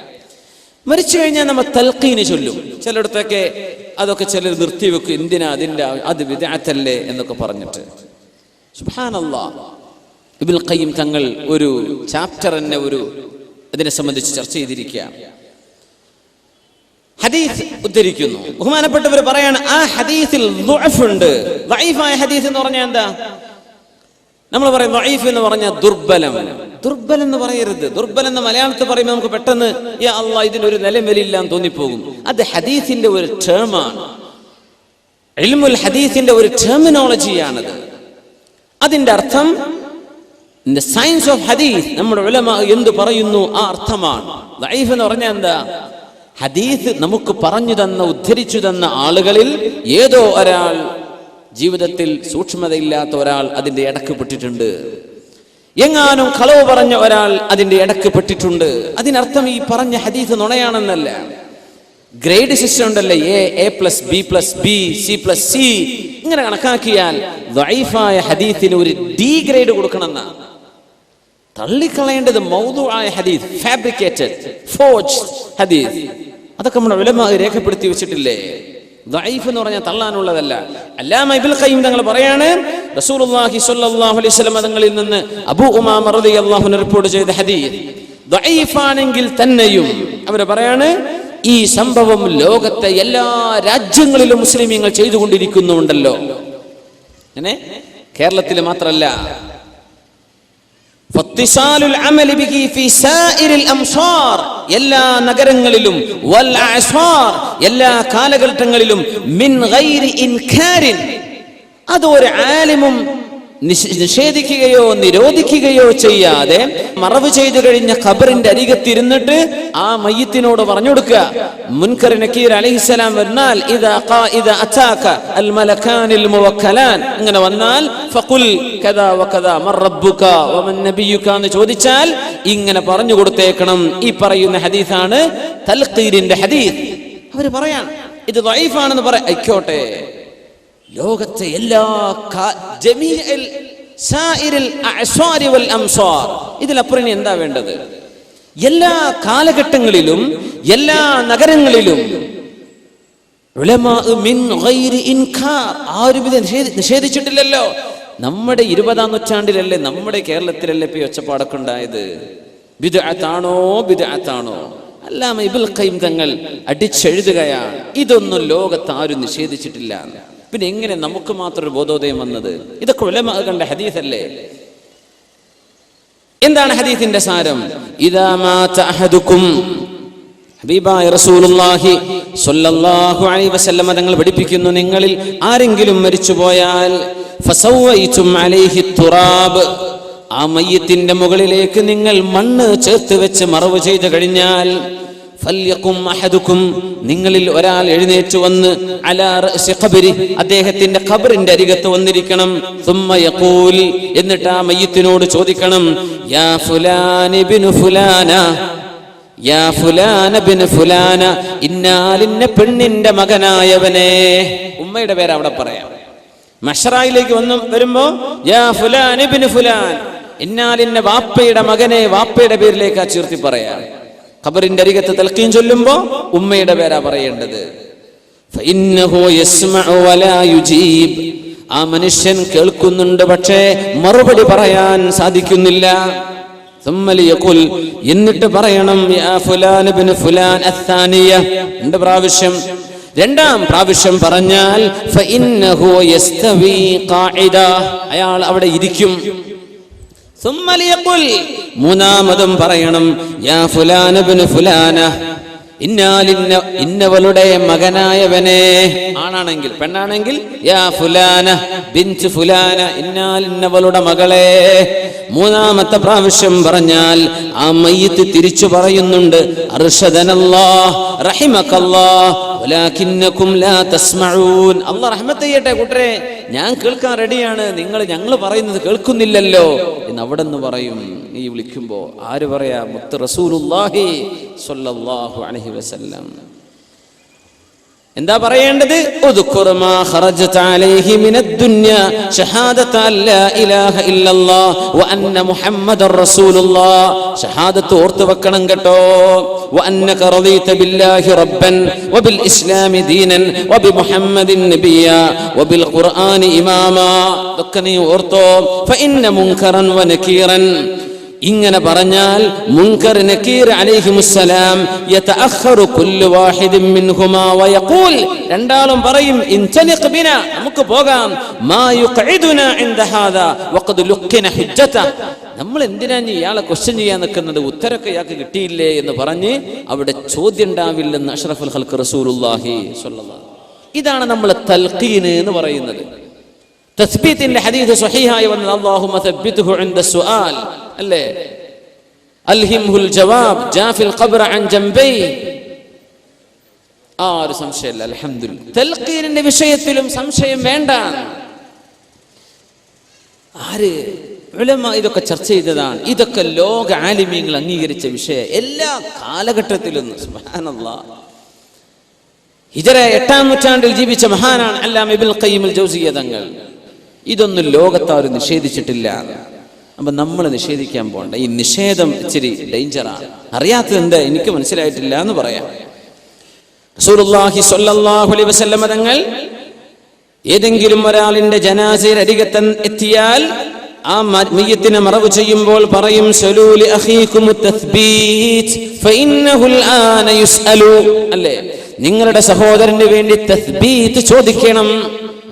മരിച്ചു കഴിഞ്ഞാൽ നമ്മൾ തൽഖീന് ചൊല്ലും. ചിലയിടത്തൊക്കെ അതൊക്കെ ചിലർ നിർത്തിവെക്കും, എന്തിനാ അതിൻ്റെ അത് ബിദ്അത്തല്ലേ എന്നൊക്കെ പറഞ്ഞിട്ട്. സുബ്ഹാനല്ലാഹ്, ഇബ്നുൽ ഖയ്യിം തങ്ങൾ ഒരു ചാപ്റ്റർ തന്നെ അതിനെ സംബന്ധിച്ച് ചർച്ച ചെയ്തിരിക്കുകയാണ്. ഹദീസ് ഉദ്ധരിക്കുന്നു, ബഹുമാനപ്പെട്ടവർ പറയാണ് ആ ഹദീസിൽ ദുഅഫ് ഉണ്ട്. ദഈഫായ ഹദീസ് എന്ന് പറഞ്ഞാൽ എന്താ? നമ്മൾ പറയും ദഈഫ് എന്ന് പറഞ്ഞാൽ ദുർബലം. ദുർബലം എന്ന് പറയരുത്. ദുർബലം എന്ന് മലയാളത്തിൽ പറയുമ്പോൾ നമുക്ക് പെട്ടെന്ന് യാ അല്ലാഹ് ഇതിനൊരു നിലവിലില്ല എന്ന് തോന്നിപ്പോകും. അത് ഹദീസിന്റെ ഒരു ടേമാണ്, ഇൽമുൽ ഹദീസിന്റെ ഒരു ടെർമിനോളജിയാണത്. അതിന്റെ അർത്ഥം സയൻസ് ഓഫ് ഹദീസ് നമ്മുടെ ഉലമാ എന്ത് പറയുന്നു ആ അർത്ഥമാണ്. ദഈഫ് എന്ന് പറഞ്ഞാൽ എന്താ? ഹദീസ് നമുക്ക് പറഞ്ഞു തന്ന ഉദ്ധരിച്ചു തന്ന ആളുകളിൽ ഏതോ ഒരാൾ, ജീവിതത്തിൽ സൂക്ഷ്മതയില്ലാത്ത ഒരാൾ അതിന്റെ ഇടക്ക് പെട്ടിട്ടുണ്ട്, എങ്ങാനും കളവ് പറഞ്ഞ ഒരാൾ അതിന്റെ ഇടക്ക് പെട്ടിട്ടുണ്ട്. അതിനർത്ഥം ഈ പറഞ്ഞ ഹദീസ് നുണയാണെന്നല്ല. ഗ്രേഡ് സിസ്റ്റം ഉണ്ടല്ലേ, A plus B plus B C plus C, ഇങ്ങനെ കണക്കാക്കിയാൽ ദഈഫായ ഹദീസിന് ഒരു ഡി ഗ്രേഡ് കൊടുക്കണമെന്നാണ്. തള്ളിക്കളയേണ്ടത് മൗദൂആയ ഹദീസ്, ഫാബ്രിക്കേറ്റഡ് ഫോർജ്ഡ് ഹദീസ്, അതൊക്കെ നമ്മുടെ ഉലമാ രേഖപ്പെടുത്തി വെച്ചിട്ടില്ലേ. ദഈഫ് എന്ന് പറഞ്ഞാൽ തള്ളാനുള്ളതല്ല. അല്ലാമ ഇബ്നുൽ ഖയ്യിം തങ്ങൾ പറയാണ്, റസൂലുള്ളാഹി സ്വല്ലല്ലാഹു അലൈഹി വസല്ലം തങ്ങളിൽ നിന്ന് അബൂ ഉമാമ റളിയല്ലാഹു അൻഹു റിപ്പോർട്ട് ചെയ്ത ഹദീസ് ദഈഫാണെങ്കിൽ തന്നെയും അവർ പറയാണ് ഈ സംഭവം ലോകത്തെ എല്ലാ രാജ്യങ്ങളിലും മുസ്ലിമീങ്ങൾ ചെയ്തുകൊണ്ടിരിക്കുന്നുണ്ടല്ലോ. അങ്ങനെ കേരളത്തിൽ മാത്രമല്ല, എല്ലാ നഗരങ്ങളിലും എല്ലാ കാലഘട്ടങ്ങളിലും മിൻ ഗൈരി ഇൻകാരിൻ, അത് ഒരു ആലിമും നിഷേധിക്കുകയോ നിരോധിക്കുകയോ ചെയ്യാതെ മറവ് ചെയ്തു കഴിഞ്ഞ ഖബറിന്റെ അരികത്തിരുന്നിട്ട് ആ മയ്യിത്തിനോട് പറഞ്ഞു കൊടുക്കുക, മുൻകർ നക്കീർ അലൈഹിസ്സലാം വന്നാൽ ഇദാ അതാക അൽ മലകാനിൽ മുവക്കലാൻ, അങ്ങനെ വന്നാൽ ഫഖുൽ കദാ വകദാ മർ റബ്ബുക വമൻ നബിയുക എന്ന് ചോദിച്ചാൽ ഇങ്ങനെ പറഞ്ഞു കൊടുത്തേക്കണം. ഈ പറയുന്ന ഹദീസാണ് തൽഖീരിന്റെ ഹദീസ്. അവർ പറയാൻ ഇത് ദഈഫാണെന്ന് ആയിക്കോട്ടെ, ലോകത്തെ എല്ലാ ഇതിലപ്പുറം എന്താ വേണ്ടത്? എല്ലാ കാലഘട്ടങ്ങളിലും എല്ലാ നഗരങ്ങളിലും ആരും ഇത് നിഷേധിച്ചിട്ടില്ലല്ലോ. നമ്മുടെ 20-ാം നൂറ്റാണ്ടിലല്ലേ, നമ്മുടെ കേരളത്തിലല്ലേ ഇപ്പൊ ഒച്ചപ്പാടൊക്കെ ഉണ്ടായത്? ബിദ്അത്താണോ ബിദ്അത്താണോ? അല്ലാമ ഇബ്നുൽ ഖയ്യിം തങ്ങൾ അടിച്ചെഴുതുകയാണ്, ഇതൊന്നും ലോകത്ത് ആരും നിഷേധിച്ചിട്ടില്ല. പിന്നെ എങ്ങനെ നമുക്ക് മാത്രം ഒരു ബോധോദയം വന്നത്? ഇതൊക്കെ ഉലമാ കണ്ട ഹദീസല്ലേ. എന്താണ് ഹദീസിന്റെ സാരം? ഇദാ മാത അഹദുക്കും, ഹബീബായ റസൂലുള്ളാഹി സ്വല്ലല്ലാഹു അലൈഹി വസല്ലം തങ്ങൾ പഠിപ്പിക്കുന്നു, നിങ്ങളിൽ ആരെങ്കിലും മരിച്ചുപോയാൽ ഫസവൈതും അലൈഹി തുറാബ്, ആ മയ്യിത്തിന്റെ മുകളിലേക്ക് നിങ്ങൾ മണ്ണ് ചേർത്ത് വെച്ച് മറവ് ചെയ്തു കഴിഞ്ഞാൽ ഫൽയഖും അഹദുക്കും, നിങ്ങളിൽ ഒരാൾ എഴുന്നേറ്റ് വന്ന് അലാ റഅസി ഖബരി, അദ്ദേഹത്തിന്റെ ഖബറിന്റെ അരികത്ത് വന്നിരിക്കണം. സുമ്മ യഖൂൽ, എന്നിട്ട് ആ മയ്യിത്തിനോട് ചോദിക്കണം, യാ ഫുലാൻ ഇബ്നു ഫുലാന, യാ ഫുലാൻ ഇബ്നു ഫുലാന, ഇന്നാലിന്ന പെണ്ണിന്റെ മകനായവനെ. ഉമ്മയുടെ പേര് അവിടെ പറയാം. മഹ്ശറയിലേക്ക് വരുമ്പോ യാ ഫുലാൻ ഇബ്നു ഫുലാൻ, ഇന്നാലിന്ന വാപ്പയുടെ മകനെ വാപ്പയുടെ പേരിലേക്ക് ചേർത്തി പറയാം. ഖബറിന്റെ അരികത്ത് തൽഖീൻ ചൊല്ലുമ്പോ ഉമ്മയുടെ പേരാ പറയേണ്ടത്. ഫഇന്നഹു യസ്മഉ വലാ യുജീബ്, ആ മനുഷ്യൻ കേൾക്കുന്നുണ്ട് പക്ഷേ മറുപടി പറയാൻ സാധിക്കുന്നില്ല. ثم ليقل, എന്നിട്ട് പറയണം യാ ഫുലാൻ ഇബ്നു ഫുലാൻ അത്ഥാനിയ, രണ്ടാം പ്രാവശ്യം പറഞ്ഞാൽ ഫഇന്നഹു യസ്തവി ഖാഇദ, അയാൾ അവിടെ ഇരിക്കും. ثم ليقل, മൂന്നാമതും പറയണം യാ ഫുലാൻ ഇബ്നു ഫുലാന, ഇന്നവളുടെ മകനായവനെ, ആണാണെങ്കിൽ പെണ്ണാണെങ്കിൽ യാ ഫുലാന ബിൻത് ഫുലാന, ഇന്നവളുടെ മകളെ. മൂന്നാമത്തെ പ്രാവശ്യം പറഞ്ഞാൽ ആ മയ്യിത്ത് തിരിച്ചു പറയുന്നുണ്ട് അർഷദനല്ലാഹ് റഹിമകല്ലാഹ് വലാകിന്നകും ലാ തസ്മഊൻ, അല്ലാഹ് റഹ്മത്ത് ചെയ്യട്ടെ കൂട്ടരെ, ഞാൻ കേൾക്കാൻ റെഡിയാണ്, ഞങ്ങൾ പറയുന്നത് കേൾക്കുന്നില്ലല്ലോ എന്ന് അവിടെ നിന്ന് പറയും. ഈ വിളിക്കുമ്പോ ആര് പറയാ? മുത്ത് റസൂലുള്ളാഹി സ്വല്ലല്ലാഹു അലൈഹി വസല്ലം. എന്താ പറയേണ്ടത്? ഉദ്കുർ മാ ഖറജത അലൈഹി മിനദ് ദുനിയ ഷഹാദത അല്ലാ ഇലാഹ ഇല്ലല്ലാഹ് വ അന്ന മുഹമ്മദർ റസൂലുള്ളാഹ്, ഷഹാദത്ത് ഓർത്തു വെക്കണം കേട്ടോ. വ അന്നക റളീത ബില്ലാഹി റബ്ബൻ വ ബിൽ ഇസ്ലാമി ദീനൻ വ ബി മുഹമ്മദിൻ നബിയ വ ബിൽ ഖുർആനി ഇമാമാ, ഇതൊക്കെ നീ ഓർത്തോ. ഫഇന്ന മുൻകറൻ വ നകീറൻ, ഇങ്ങനെ പറഞ്ഞാൽ മുൻകർ നകീർ അലൈഹിമുസ്സലാം യതഅഖറു കുല്ലു വാഹിദിൻ മിൻഹുമാ വയഖൂൽ, രണ്ടാളും പറയും ഇൻതലിഖ് ബിനാ, നമുക്ക് പോകാം, മാ യുഖഇദുനാ ഇൻദ ഹാദാ വഖദ് ലുഖിന ഹുജ്ജത, നമ്മൾ എന്തിനാ ഇയാളെ ക്വസ്റ്റ്യൻ ചെയ്യാൻ നിൽക്കുന്നത്, ഉത്തരമൊക്കെ ഇയാൾക്ക് കിട്ടിയില്ലേ എന്ന് പറഞ്ഞ് അവിടെ ചോദ്യം ഉണ്ടാവില്ലെന്ന് അഷ്റഫുൽ ഖൽഖ് റസൂലുള്ളാഹി സ്വല്ലല്ലാഹു. ഇതാണ് നമ്മൾ തൽഖീൻ എന്ന് പറയുന്നത്. തസ്ബീത്തിന്റെ ഹദീസ് സ്വഹീഹായി വന്നത് അല്ലാഹുമ്മ തബ്ബിത്ഹു ഇൻദ സുആൽ, അല്ലേ? അൽഹിംഹുൽ ജവാബ് ജാഫിൽ ഖബ്റ അൻ ജംബൈ, ആ ഒരു സംശയമില്ല. അൽഹംദുലില്ലാഹ്, തൽഖീനിന്റെ വിഷയത്തിലും സംശയം വേണ്ട. ആര് ഉലമ ഇതൊക്കെ ചർച്ച ചെയ്തതാണ്. ഇതൊക്കെ ലോക ആലിമീങ്ങൾ അംഗീകരിച്ച വിഷയം എല്ലാ കാലഘട്ടത്തിലും. സുബ്ഹാനല്ലാഹ്, ഹിജറ 8-ാം നൂറ്റാണ്ടിൽ ജീവിച്ച മഹാനാണ് അല്ലാമ ഇബ്നുൽ ഖയ്യിം അൽ ജൗസിയ്യ തങ്ങൾ. ഇതൊന്നും ലോകത്താരും നിഷേധിച്ചിട്ടില്ല. അപ്പൊ നമ്മൾ നിഷേധിക്കാൻ പോകണ്ട. ഈ നിഷേധം ഇച്ചിരി ഡേഞ്ചറാണ്. അറിയാത്തത് എന്താ എനിക്ക് മനസ്സിലായിട്ടില്ല എന്ന് പറയാം. റസൂലുള്ളാഹി സ്വല്ലല്ലാഹു അലൈഹി വസല്ലം തങ്ങൾ ഏതെങ്കിലും ഒരാളിന്റെ ജനാസയിൽ അരികത്ത് എത്തിയാൽ ആ മയ്യിത്തിനെ മറവ് ചെയ്യുമ്പോൾ പറയും സലൂലി അഖീകും തസ്ബീത് ഫഇന്നഹുൽ ആന യുസ്അലു, അല്ലേ? നിങ്ങളുടെ സഹോദരന് വേണ്ടി തസ്ബീത് ചോദിക്കണം.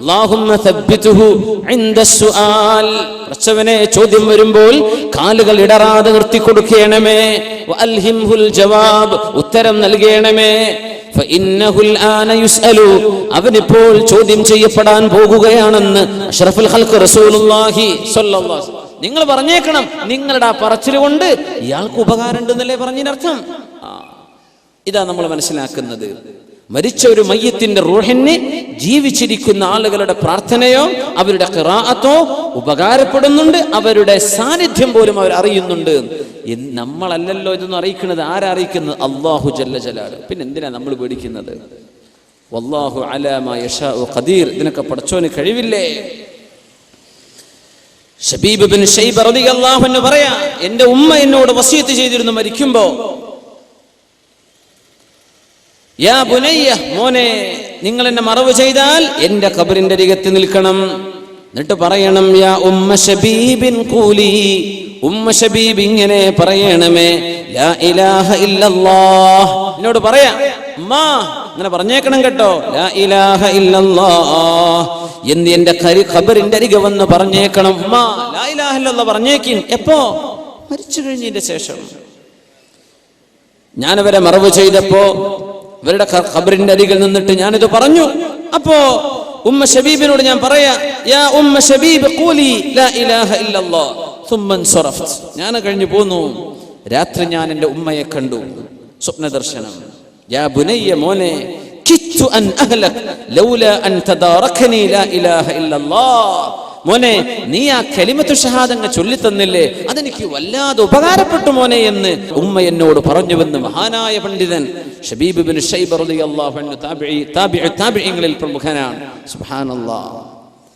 അല്ലാഹുമ്മ തബ്ബിത്ഹു ഇൻദ സുആൽ, പ്രശ്നവനെ ചോദ്യം വരുമ്പോൾ കാലുകൾ ഇടറാതെ നിർത്തി കൊടുക്കണമേ. വഅൽഹിംഹുൽ ജവാബ്, ഉത്തരം നൽകണമേ. ഫഇന്നഹുൽ ആന യുസ്അലു, അവനിപ്പോൾ ചോദ്യം ചെയ്യപ്പെടാൻ പോകുകയാണെന്ന് അഷ്റഫുൽ ഖൽഖ് റസൂലുള്ളാഹി സ്വല്ലല്ലാഹു അലൈഹി വസല്ലം. നിങ്ങൾ പറഞ്ഞേക്കണം, നിങ്ങളുടെ ആ പറച്ചിൽ കൊണ്ട് ഇയാൾക്ക് ഉപകാരം ഉണ്ടെന്നല്ലേ പറഞ്ഞതിനർത്ഥം. ഇതാ നമ്മൾ മനസ്സിലാക്കുന്നത്. മരിച്ച ഒരു മയ്യത്തിന്റെ റൂഹിന് ജീവിച്ചിരിക്കുന്ന ആളുകളുടെ പ്രാർത്ഥനയോ അവരുടെ ഖിറാഅത്തോ ഉപകാരപ്പെടുന്നുണ്ട്, അവരുടെ സാന്നിധ്യം പോലും അവർ അറിയുന്നുണ്ട്. നമ്മളല്ലല്ലോ ഇതൊന്നും അറിയിക്കുന്നത്. ആരറിയിക്കുന്നത്? അല്ലാഹു ജല്ല ജലാലുഹു. പിന്നെ എന്തിനാ നമ്മൾ പേടിക്കുന്നത്? വല്ലാഹു അലാ മാ യശാഉ ഖദീർ, ഇതിനൊക്കെ പടച്ചോന് കഴിവില്ലേ? ശബീബ് ബിൻ ശൈബ റളിയല്ലാഹു അൻഹു പറയാ, എന്റെ ഉമ്മ എന്നോട് വസിയത്ത് ചെയ്തിരുന്നു മരിക്കുമ്പോ, യാ ബുനയ്യ, മോനെ, നിങ്ങൾ എന്നെ മറവ് ചെയ്താൽ എന്റെ ഖബറിന്റെ അരികത്ത് നിൽക്കണം. എന്നിട്ട് പറയണം യാ ഉമ്മ ശബീബിൻ ഖൂലി, ഉമ്മ ശബീബ് ഇങ്ങനെ പറയണമേ, ലാ ഇലാഹ ഇല്ലല്ലാഹ്, എന്നോട് പറയാ ഉമ്മ ഇങ്ങനെ പറഞ്ഞേക്കണം കേട്ടോ, ലാ ഇലാഹ ഇല്ലല്ലാഹ് എന്ന് എന്റെ ഖബറിന്റെ അരികെ വന്ന് പറഞ്ഞേക്കണം. ഉമ്മ ലാ ഇലാഹ ഇല്ലല്ലാഹ് പറഞ്ഞേക്കിൻ. എപ്പോ? മരിച്ചു കഴിഞ്ഞതിന്റെ ശേഷം. ഞാനവരെ മറവ് ചെയ്തപ്പോ ഇവരുടെ ഖബറിന്റെ അരികിൽ നിന്നിട്ട് ഞാനിത് പറഞ്ഞു. അപ്പോ ഉമ്മ ശബീബിനോട് ഞാൻ പറയാ, യാ ഉമ്മ ശബീബ് ഖൂലി ലാ ഇലാഹ ഇല്ലല്ലാഹ് സുമ്മ അൻസറഫ്ത്, ഞാൻ കഴിഞ്ഞു പോന്നു. രാത്രി ഞാൻ എൻ്റെ ഉമ്മയെ കണ്ടു, സ്വപ്ന ദർശനം. യാ ബുനയ്യ, മോനെ, കിത്തു അൻ അഹ്ലക് ലൗലാ അൻ തദാറകനി ലാ ഇലാഹ ഇല്ലല്ലാഹ്, മോനെ, നീ ആ കലിമത്തു ഷഹാദങ്ങ് ചൊല്ലിത്തന്നില്ലേ, അതെനിക്ക് വല്ലാതെ ഉപകാരപ്പെട്ടു മോനെ എന്ന് ഉമ്മ എന്നോട് പറഞ്ഞുവെന്ന് മഹാനായ പണ്ഡിതൻ ശബീബ് ബിൻ ശൈബ റളിയല്ലാഹു അൻഹു താബിഈങ്ങളിൽ പ്രമുഖനാണ്. സുബ്ഹാനല്ലാഹ്,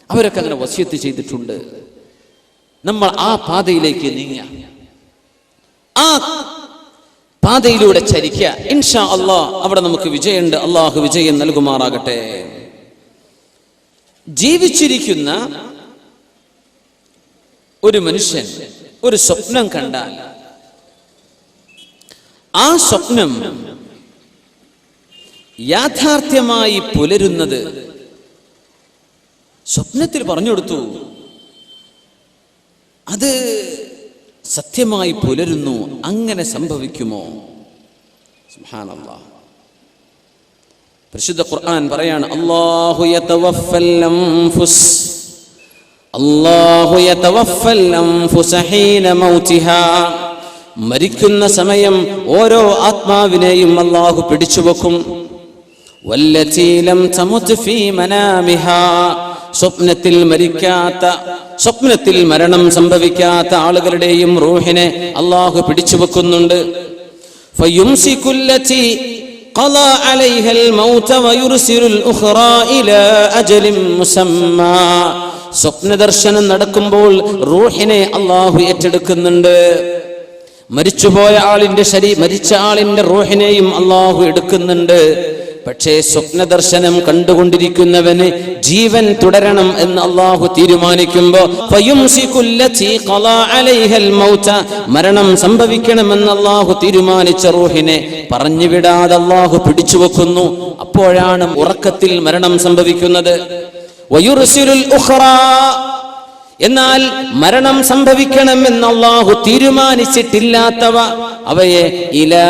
അവരൊക്കെ അങ്ങനെ വസിയത്ത് ചെയ്തിട്ടുണ്ട്. നമ്മൾ ആ പാതയിലേക്ക് നീങ്ങുക, ആ പാതയിലൂടെ ചരിക്കുക. ഇൻഷാ അല്ലാഹ് അവിടെ നമുക്ക് വിജയമുണ്ട്. അള്ളാഹു വിജയം നൽകുമാറാകട്ടെ. ജീവിച്ചിരിക്കുന്ന ഒരു മനുഷ്യൻ ഒരു സ്വപ്നം കണ്ടാൽ ആ സ്വപ്നം യാഥാർത്ഥ്യമായി പുലരുന്നത് സ്വപ്നത്തിൽ പറഞ്ഞു കൊടുത്തു, അത് സത്യമായി പുലരുന്നു. അങ്ങനെ സംഭവിക്കുമോ? സുബ്ഹാനല്ലാഹ്. പരിശുദ്ധ ഖുർആൻ പറയാണ്, അല്ലാഹു യതവഫൽ അൻഫുസ ഹീന മൗതിഹാ. മരിക്കുന്ന സമയം ഓരോ ആത്മാവിനെയും അല്ലാഹു പിടിച്ചുവെക്കും. വല്ലതീ ലം തമുത് ഫീ മനാമിഹാ. സ്വപ്നത്തിൽ മരിക്കാത്ത, സ്വപ്നത്തിൽ മരണം സംഭവിക്കാത്ത ആളുകളുടെയും റൂഹിനെ അല്ലാഹു പിടിച്ചുവെക്കുന്നുണ്ട്. ഫയുംസികുല്ലതി ഖളാ അലൈഹൽ മൗത വയുർസിലുൽ ഉഖ്റാ ഇലാ അജലിൻ മുസമ്മാ. സ്വപ്നദർശനം നടക്കുമ്പോൾ റൂഹിനെ അല്ലാഹു ഏറ്റെടുക്കുന്നുണ്ട്. മരിച്ചുപോയ ആളിന്റെ മരിച്ച ആളിന്റെ റൂഹിനെയും അല്ലാഹു എടുക്കുന്നുണ്ട്. പക്ഷേ സ്വപ്നദർശനം കണ്ടുകൊണ്ടിരിക്കുന്നവന് ജീവൻ തുടരണം എന്ന് അല്ലാഹു തീരുമാനിക്കുമ്പോ മരണം സംഭവിക്കണമെന്ന് അല്ലാഹു തീരുമാനിച്ച റൂഹിനെ പറഞ്ഞുവിടാതെ അല്ലാഹു പിടിച്ചുവെക്കുന്നു. അപ്പോഴാണ് ഉറക്കത്തിൽ മരണം സംഭവിക്കുന്നത്. വയുർസിലുൽ ഉഖ്റാ. എന്നാൽ മരണം സംഭവിക്കണമെന്ന് അല്ലാഹു തീരുമാനിച്ചിട്ടില്ലാത്തവ അവയെ ഇലാ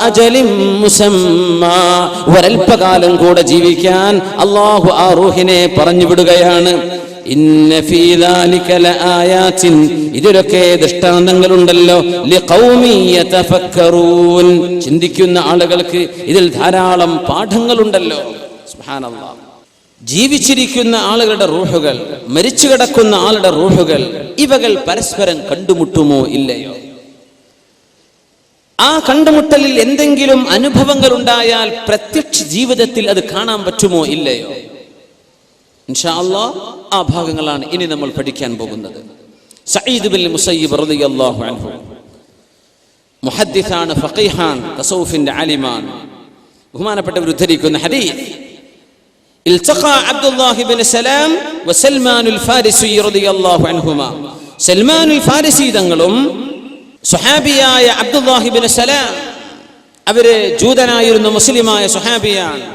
അജലിൻ മുസമ്മാ, ഒരൽപകാലം കൂടെ ജീവിക്കാൻ അല്ലാഹു ആ റൂഹിനെ പറഞ്ഞു വിടുകയാണ്. ഇന്ന ഫീ ദാലിക ലആയാതിൻ, ഇതിലൊക്കെ ദൃഷ്ടാന്തങ്ങളുണ്ടല്ലോ, ലിഖൗമി യതഫക്കറൂൻ, ചിന്തിക്കുന്ന ആളുകൾക്ക് ഇതിൽ ധാരാളം പാഠങ്ങളുണ്ടല്ലോ. സുബ്ഹാനല്ലാഹ്. ജീവിച്ചിരിക്കുന്ന ആളുകളുടെ റൂഹുകൾ, മരിച്ചു കിടക്കുന്ന ആളുടെ റൂഹുകൾ, ഇവകൾ പരസ്പരം കണ്ടുമുട്ടുമോ ഇല്ലയോ? ആ കണ്ടുമുട്ടലിൽ എന്തെങ്കിലും അനുഭവങ്ങൾ ഉണ്ടായാൽ പ്രത്യക്ഷ ജീവിതത്തിൽ അത് കാണാൻ പറ്റുമോ ഇല്ലയോ? ഇൻഷാ അല്ലാഹ് ആ ഭാഗങ്ങളാണ് ഇനി നമ്മൾ പഠിക്കാൻ പോകുന്നത്. സഈദ് ബിൻ മുസയ്യിബ് റളിയല്ലാഹു അൻഹു മുഹദ്ദിസാണ്, ഫഖീഹാൻ, തസൗഫിന്റെ ആലിമാൻ. ബഹുമാനപ്പെട്ടവർ ഉദ്ധരിക്കുന്ന ഹദീസ്, التقى عبد الله بن سلام وسلمان الفارسي رضي الله عنهما. സൽമാൻ ഫാരിസി തങ്ങളും സുഹാബിയായ അബ്ദുല്ലാഹി ബിൻ സലാം, അവര് ജൂതനായിരുന്ന മുസ്ലിമായ സുഹാബിയാണ്.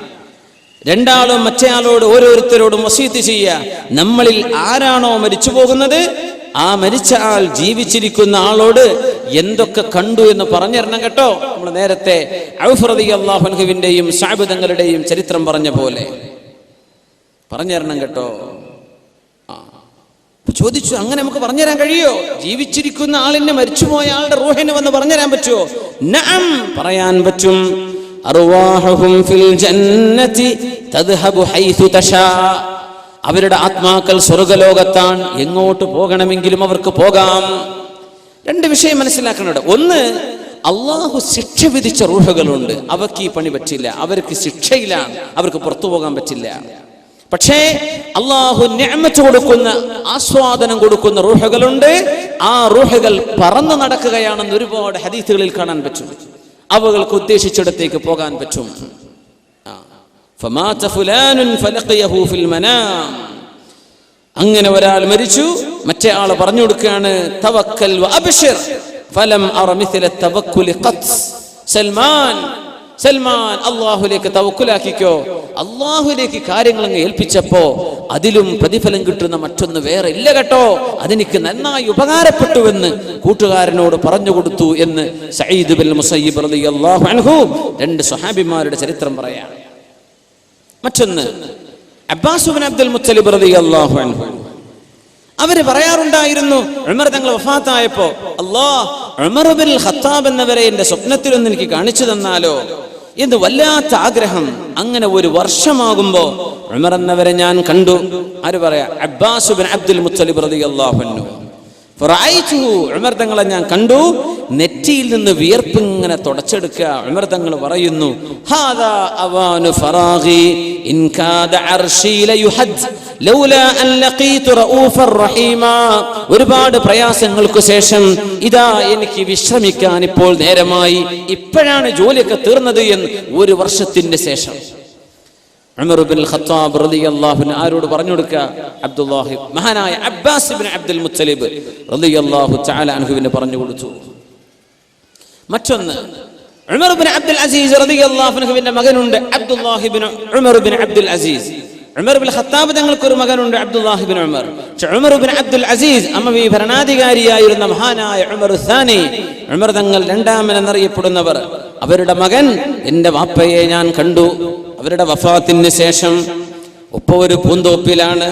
രണ്ടാളും മറ്റേയാളോട് ഓരോരുത്തരോടും വസീയത്ത് ചെയ്യുക, നമ്മളിൽ ആരാണോ മരിച്ചു പോകുന്നത് ആ മരിച്ച ആൾ ജീവിച്ചിരിക്കുന്ന ആളോട് എന്തൊക്കെ കണ്ടു എന്ന് പറഞ്ഞിരണം കേട്ടോ. നമ്മൾ നേരത്തെ ഔഫ് റളിയല്ലാഹു അൻഹുവിന്റെയും സഅബ് തങ്ങളുടെയും ചരിത്രം പറഞ്ഞ പോലെ പറഞ്ഞുതരണം കേട്ടോ. ചോദിച്ചു, അങ്ങനെ നമുക്ക് പറഞ്ഞുതരാൻ കഴിയോ? ജീവിച്ചിരിക്കുന്ന ആളിനെ മരിച്ചുപോയ ആളുടെ റൂഹിനെ വന്ന് പറഞ്ഞുതരാൻ പറ്റുമോ? നഅം, പറയാൻ പറ്റും. അർവാഹുഹും ഫിൽ ജന്നതി തദ്ഹബു ഹൈതു തശാ. അവരുടെ ആത്മാക്കൾ സ്വർഗ്ഗലോകത്താണ്, എങ്ങോട്ട് പോകണമെങ്കിലും അവർക്ക് പോകാം. രണ്ട് വിഷയം മനസ്സിലാക്കണം. ഒന്ന്, അള്ളാഹു ശിക്ഷ വിധിച്ച റൂഹുകളുണ്ട്, അവർക്ക് ഈ പണി പറ്റില്ല, അവർക്ക് ശിക്ഷയിലാണ്, അവർക്ക് പുറത്തു പോകാൻ പറ്റില്ല. പക്ഷേ അള്ളാഹു നിഅമത്ത് കൊടുക്കുന്ന, ആസ്വാദനം കൊടുക്കുന്ന റൂഹുകളുണ്ട്. ആ റൂഹുകൾ പറന്നു നടക്കുകയാണെന്ന് ഒരുപാട് ഹദീസുകളിൽ കാണാൻ പറ്റും. അവകൾക്ക് ഉദ്ദേശിച്ചിടത്തേക്ക് പോകാൻ പറ്റും. ഫമാത ഫുലാനുൻ ഫലഖിയഹു ഫിൽ മനാം. അങ്ങനെ ഒരാൾ മരിച്ചു, മറ്റേ ആൾ പറഞ്ഞു കൊടുക്കുകയാണ്, തവക്കൽ വഅബ്ശിർ ഫലം അറ മിസ്ല തവക്കുൽ ഖത്ത്. സൽമാൻ അള്ളാഹുലേക്ക് തവക്കുലാക്കിക്കോ. അള്ളാഹുലേക്ക് കാര്യങ്ങൾ അങ്ങ് ഏൽപ്പിച്ചപ്പോ അതിലും പ്രതിഫലം കിട്ടുന്ന മറ്റൊന്ന് വേറെ ഇല്ല കേട്ടോ, അതെനിക്ക് നന്നായി ഉപകാരപ്പെട്ടുവെന്ന് കൂട്ടുകാരനോട് പറഞ്ഞു കൊടുത്തു എന്ന് സഈദ് ബിൻ മുസയ്യിബ് റളിയല്ലാഹു അൻഹു രണ്ട് സ്വഹാബിമാരുടെ ചരിത്രം പറയാണ്. മറ്റൊന്ന് അബ്ബാസ് ബിൻ അബ്ദുൽ മുത്തലിബ് റളിയല്ലാഹു അൻഹു, അവര് പറയാറുണ്ടായിരുന്നു, ഉമർ തങ്ങൾ വഫാത്തായപ്പോ, അല്ലാഹ് ഉമർ ബിൻ ഖത്താബ് എന്നവരെ എന്റെ സ്വപ്നത്തിലൊന്ന് എനിക്ക് കാണിച്ചു തന്നാലോ എന്ന് വല്ലാത്ത ആഗ്രഹം. അങ്ങനെ ഒരു വർഷമാകുമ്പോ ഉമർ എന്നവരെ ഞാൻ കണ്ടു. ആര് പറയാ? അബ്ബാസ് ബിൻ അബ്ദുൽ മുത്തലിബ് റളിയല്ലാഹു അൻഹു. ഫറഅയ്തുഹു, ഉമർ തങ്ങളെ ഞാൻ കണ്ടു, നെറ്റിയിൽ നിന്ന് വിയർപ്പ് ഇങ്ങനെ തുടച്ചെടുക്കുക. ഉമർ തങ്ങൾ പറയുന്നു, ഹാദാ അവാനു ഫറാഗി ഇൻ കാദ അർശി ലയുഹദ് ലൗലാ അൻ ലഖീതു റഊഫർ റഹീമാ, ഒരുപാട് പ്രയാസങ്ങൾക്ക് ശേഷം ഇതാ എനിക്ക് വിശ്രമിക്കാൻ ഇപ്പോൾ നേരമായി, ഇപ്പോഴാണ് ജോലിയൊക്കെ തീർന്നത് എന്ന് 1 വർഷത്തിന്റെ ശേഷം ഉമർ ഇബ്നുൽ ഖത്താബ് റളിയല്ലാഹു അൻഹു ആരോട് പറഞ്ഞു കൊടുക്കുക? അബ്ദുല്ലാഹി, മഹാനായ അബ്ബാസ് ഇബ്നു അബ്ദുൽ മുത്തലിബ് റളിയല്ലാഹു തആല അൻഹുവിനെ പറഞ്ഞു കൊടുത്തു. മറ്റൊന്ന്, ഉമർ ഇബ്നു അബ്ദുൽ അസീസ് റളിയല്ലാഹു അൻഹുവിന്റെ മകനുണ്ട് അബ്ദുല്ലാഹി ഇബ്നു ഉമർ ഇബ്നു അബ്ദുൽ അസീസ്. ഉമർ ഇബ്നുൽ ഖത്താബ് തങ്ങൾക്ക് ഒരു മകനുണ്ട് അബ്ദുല്ലാഹി ഇബ്നു ഉമർ. ഉമർ ഇബ്നു അബ്ദുൽ അസീസ് അമവി ഭരണാധികാരിയായിരുന്ന മഹാനായ ഉമർ സാനി, ഉമർ തങ്ങൾ രണ്ടാമൻ എന്നറിയപ്പെടുന്നവർ, അവരുടെ മകൻ, എന്റെ വാപ്പയെ ഞാൻ കണ്ടു അവരുടെ വഫാത്തിന് ശേഷം. ഉപ്പ ഒരു പൂന്തോപ്പിലാണ്.